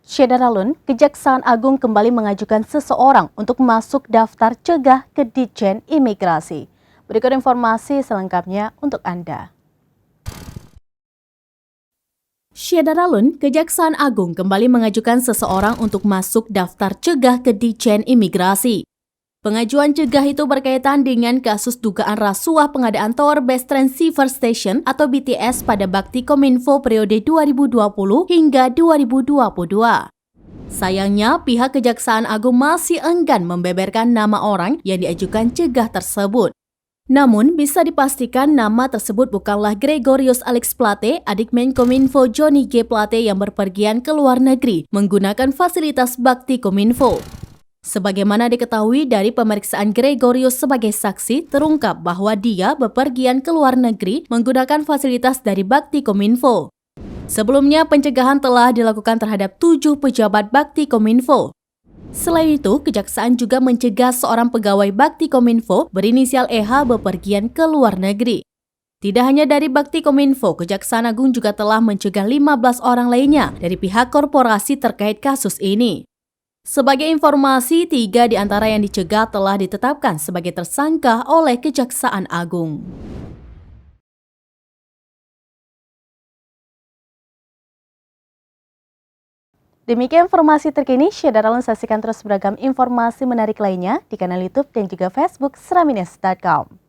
Syederalun, Kejaksaan Agung kembali mengajukan seseorang untuk masuk daftar cegah ke Ditjen Imigrasi. Berikut informasi selengkapnya untuk Anda. Syederalun, Kejaksaan Agung kembali mengajukan seseorang untuk masuk daftar cegah ke Ditjen Imigrasi. Pengajuan cegah itu berkaitan dengan kasus dugaan rasuah pengadaan Tower Base Transceiver Station atau BTS pada Bakti Kominfo periode 2020 hingga 2022. Sayangnya, pihak Kejaksaan Agung masih enggan membeberkan nama orang yang diajukan cegah tersebut. Namun, bisa dipastikan nama tersebut bukanlah Gregorius Alex Plate, adik Menkominfo Johnny G. Plate yang berpergian ke luar negeri menggunakan fasilitas Bakti Kominfo. Sebagaimana diketahui dari pemeriksaan Gregorius sebagai saksi, terungkap bahwa dia bepergian ke luar negeri menggunakan fasilitas dari Bakti Kominfo. Sebelumnya, pencegahan telah dilakukan terhadap 7 pejabat Bakti Kominfo. Selain itu, Kejaksaan juga mencegah seorang pegawai Bakti Kominfo berinisial EH bepergian ke luar negeri. Tidak hanya dari Bakti Kominfo, Kejaksaan Agung juga telah mencegah 15 orang lainnya dari pihak korporasi terkait kasus ini. Sebagai informasi, 3 di antara yang dicegah telah ditetapkan sebagai tersangka oleh Kejaksaan Agung. Demikian informasi terkini, Syederalun saksikan terus beragam informasi menarik lainnya di kanal YouTube dan juga Facebook seraminus.com.